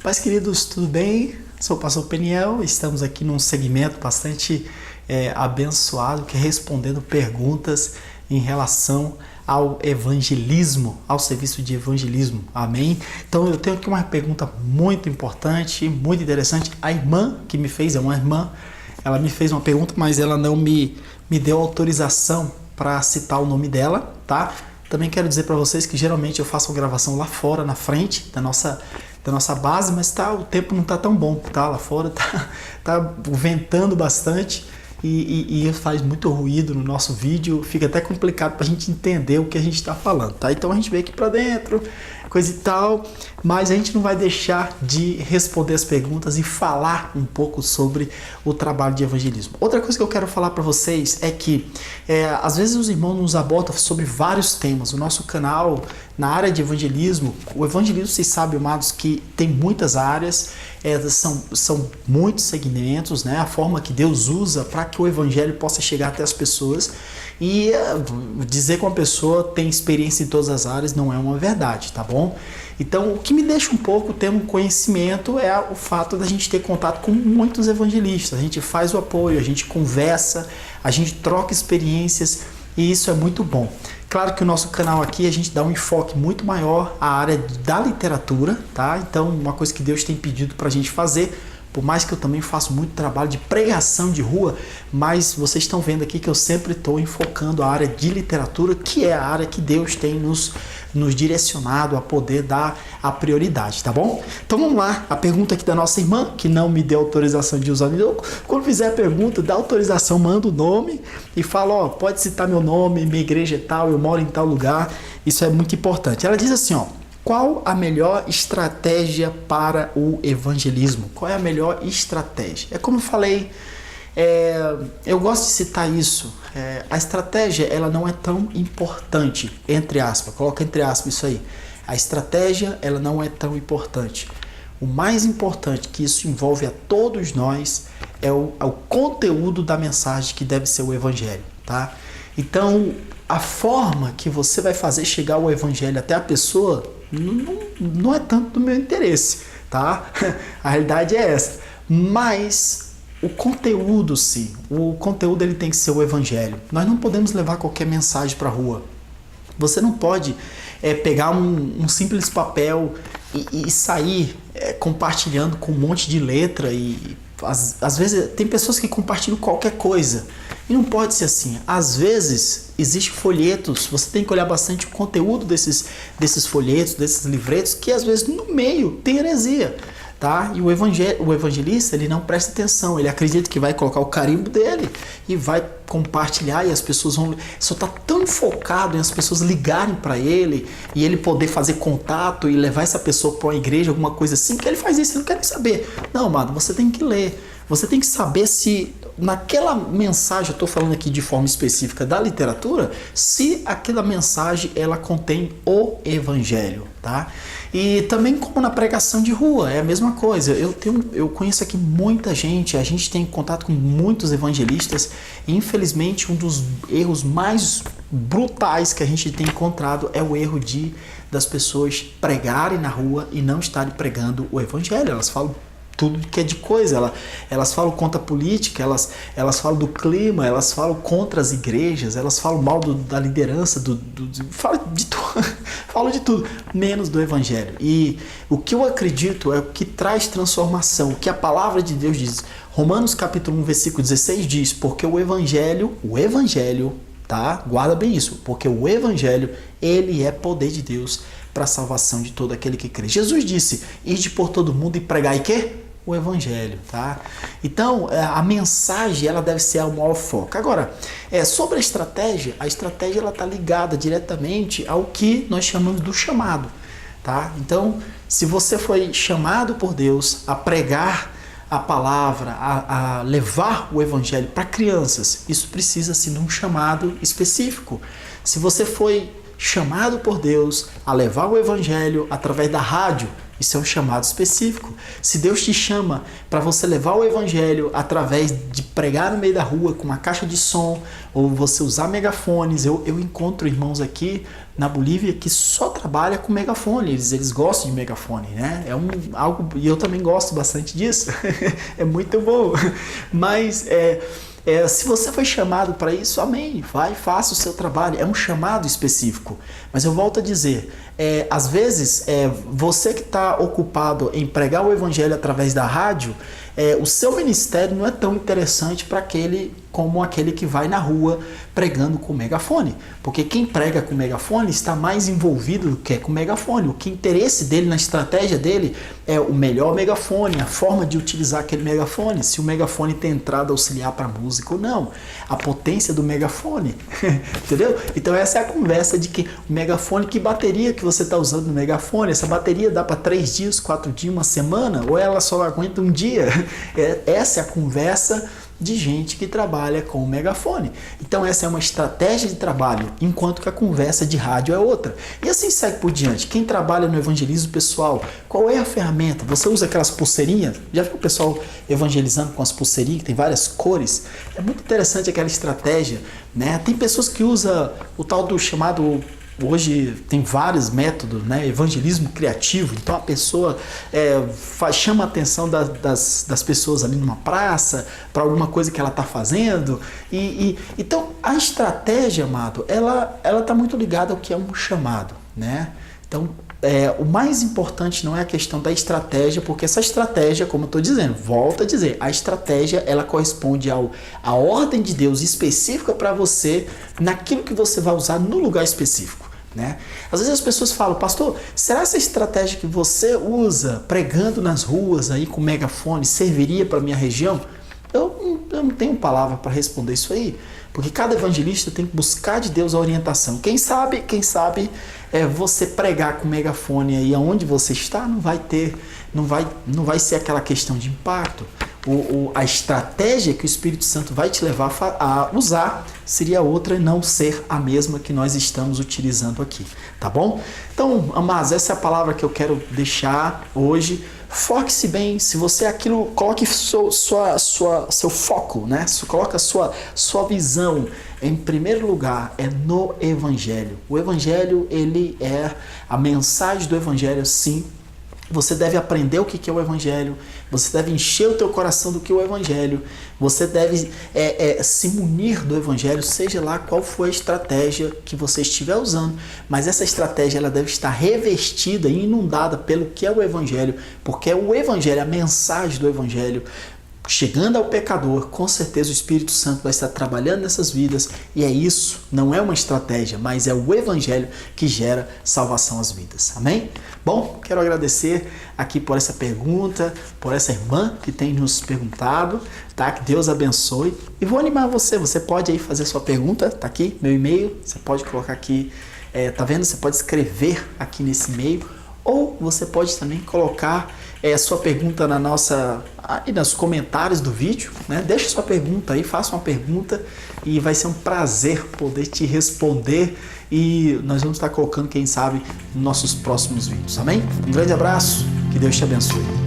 Paz, queridos, tudo bem? Sou o pastor Peniel, estamos aqui num segmento bastante abençoado, que é respondendo perguntas em relação ao evangelismo, ao serviço de evangelismo, amém? Então eu tenho aqui uma pergunta muito importante, muito interessante. A irmã que me fez, é uma irmã, ela me fez uma pergunta, mas ela não me deu autorização para citar o nome dela, tá? Também quero dizer para vocês que geralmente eu faço uma gravação lá fora, na frente da nossa base, mas o tempo não tá tão bom, tá? Lá fora tá ventando bastante e faz muito ruído no nosso vídeo, fica até complicado pra gente entender o que a gente está falando, tá? Então a gente veio aqui para dentro, coisa e tal, mas a gente não vai deixar de responder as perguntas e falar um pouco sobre o trabalho de evangelismo. Outra coisa que eu quero falar para vocês é que às vezes os irmãos nos abordam sobre vários temas. O nosso canal na área de evangelismo, o evangelismo, vocês sabem, amados, que tem muitas áreas, são muitos segmentos, né? A forma que Deus usa para que o evangelho possa chegar até as pessoas. E dizer que uma pessoa tem experiência em todas as áreas não é uma verdade, tá bom? Então, o que me deixa um pouco tendo um conhecimento é o fato da gente ter contato com muitos evangelistas. A gente faz o apoio, a gente conversa, a gente troca experiências e isso é muito bom. Claro que o nosso canal aqui a gente dá um enfoque muito maior à área da literatura, tá? Então, uma coisa que Deus tem pedido pra gente fazer, por mais que eu também faço muito trabalho de pregação de rua, mas vocês estão vendo aqui que eu sempre estou enfocando a área de literatura, que é a área que Deus tem nos direcionado a poder dar a prioridade, tá bom? Então vamos lá, a pergunta aqui da nossa irmã, que não me deu autorização de usar. Quando fizer a pergunta, dá autorização, manda o nome e fala, pode citar meu nome, minha igreja é tal, eu moro em tal lugar, isso é muito importante. Ela diz assim, qual a melhor estratégia para o evangelismo? Qual é a melhor estratégia? É como eu falei, eu gosto de citar isso. A estratégia, ela não é tão importante, entre aspas, coloca entre aspas isso aí. A estratégia, ela não é tão importante. O mais importante, que isso envolve a todos nós, é o conteúdo da mensagem, que deve ser o evangelho, tá? Então, a forma que você vai fazer chegar o evangelho até a pessoa não é tanto do meu interesse, tá? A realidade é essa. Mas o conteúdo, sim. O conteúdo ele tem que ser o evangelho. Nós não podemos levar qualquer mensagem para a rua. Você não pode pegar um simples papel e sair compartilhando com um monte de letra e às vezes tem pessoas que compartilham qualquer coisa e não pode ser assim. Às vezes existem folhetos, você tem que olhar bastante o conteúdo desses folhetos, desses livretos, que às vezes no meio tem heresia, tá? E o evangelista, ele não presta atenção, ele acredita que vai colocar o carimbo dele e vai compartilhar, e as pessoas vão só tá tão focado em as pessoas ligarem para ele e ele poder fazer contato e levar essa pessoa para uma igreja, alguma coisa assim, que ele faz isso, ele não quer nem saber. Não, amado, você tem que ler, você tem que saber se naquela mensagem, eu estou falando aqui de forma específica da literatura, se aquela mensagem ela contém o evangelho, tá? E também como na pregação de rua, é a mesma coisa. Eu conheço aqui muita gente, a gente tem contato com muitos evangelistas e infelizmente um dos erros mais brutais que a gente tem encontrado é o erro das pessoas pregarem na rua e não estarem pregando o evangelho. Elas falam tudo que é de coisa, elas falam contra a política, elas falam do clima, elas falam contra as igrejas, elas falam mal da liderança, falam de tudo, menos do evangelho. E o que eu acredito é o que traz transformação, o que a palavra de Deus diz. Romanos capítulo 1, versículo 16 diz, porque o evangelho, tá? Guarda bem isso, porque o evangelho, ele é poder de Deus para a salvação de todo aquele que crê. Jesus disse, ide por todo mundo e pregai quê? O evangelho, tá? Então, a mensagem, ela deve ser o maior foco. Agora, sobre a estratégia ela está ligada diretamente ao que nós chamamos do chamado, tá? Então, se você foi chamado por Deus a pregar a palavra, a levar o evangelho para crianças, isso precisa ser um chamado específico. Se você foi chamado por Deus a levar o evangelho através da rádio, Isso é um chamado específico. Se Deus te chama para você levar o evangelho através de pregar no meio da rua com uma caixa de som, ou você usar megafones, eu encontro irmãos aqui na Bolívia que só trabalha com megafone, eles gostam de megafone, né? Algo, e eu também gosto bastante disso, é muito bom. Mas se você foi chamado para isso, amém, vai, faça o seu trabalho, é um chamado específico. Mas eu volto a dizer, às vezes, você que está ocupado em pregar o evangelho através da rádio, o seu ministério não é tão interessante para como aquele que vai na rua pregando com megafone. Porque quem prega com megafone está mais envolvido do que com megafone. O que interesse dele, na estratégia dele, é o melhor megafone, a forma de utilizar aquele megafone. Se o megafone tem entrada auxiliar para música ou não. A potência do megafone. Entendeu? Então essa é a conversa de que o megafone, que bateria que você está usando no megafone? Essa bateria dá para 3 dias, 4 dias, uma semana? Ou ela só aguenta um dia? Essa é a conversa de gente que trabalha com o megafone. Então essa é uma estratégia de trabalho, enquanto que a conversa de rádio é outra. E assim segue por diante. Quem trabalha no evangelismo pessoal, qual é a ferramenta? Você usa aquelas pulseirinhas? Já viu o pessoal evangelizando com as pulseirinhas, que tem várias cores? É muito interessante aquela estratégia, né? Tem pessoas que usam o tal do chamado... Hoje tem vários métodos, né? Evangelismo criativo. Então a pessoa chama a atenção das pessoas ali numa praça para alguma coisa que ela está fazendo. Então a estratégia, amado, ela está muito ligada ao que é um chamado, né? Então o mais importante não é a questão da estratégia, porque essa estratégia, como eu estou dizendo, volto a dizer, a estratégia ela corresponde à ordem de Deus específica para você, naquilo que você vai usar no lugar específico, né? Às vezes as pessoas falam, pastor, será essa estratégia que você usa pregando nas ruas aí com megafone serviria para a minha região? Eu não tenho palavra para responder isso aí, porque cada evangelista tem que buscar de Deus a orientação. Quem sabe você pregar com megafone aí aonde você está, não vai ser aquela questão de impacto. A estratégia que o Espírito Santo vai te levar a usar seria outra e não ser a mesma que nós estamos utilizando aqui, tá bom? Então, amados, essa é a palavra que eu quero deixar hoje. Foque-se bem, se você aquilo, coloque seu foco, né? Coloque a sua visão em primeiro lugar, é no Evangelho. O Evangelho, ele é a mensagem do Evangelho, sim. Você deve aprender o que é o Evangelho, você deve encher o teu coração do que é o Evangelho, você deve se munir do Evangelho, seja lá qual for a estratégia que você estiver usando, mas essa estratégia ela deve estar revestida e inundada pelo que é o Evangelho, porque é o Evangelho, a mensagem do Evangelho, chegando ao pecador, com certeza o Espírito Santo vai estar trabalhando nessas vidas, e é isso, não é uma estratégia, mas é o Evangelho que gera salvação às vidas. Amém? Bom, quero agradecer aqui por essa pergunta, por essa irmã que tem nos perguntado, tá? Que Deus abençoe. E vou animar você pode aí fazer sua pergunta, tá aqui, meu e-mail, você pode colocar aqui, tá vendo? Você pode escrever aqui nesse e-mail, ou você pode também colocar sua pergunta aí nos comentários do vídeo, né? Deixa sua pergunta aí, faça uma pergunta e vai ser um prazer poder te responder, e nós vamos estar colocando, quem sabe, nos nossos próximos vídeos, amém? Um grande abraço, que Deus te abençoe.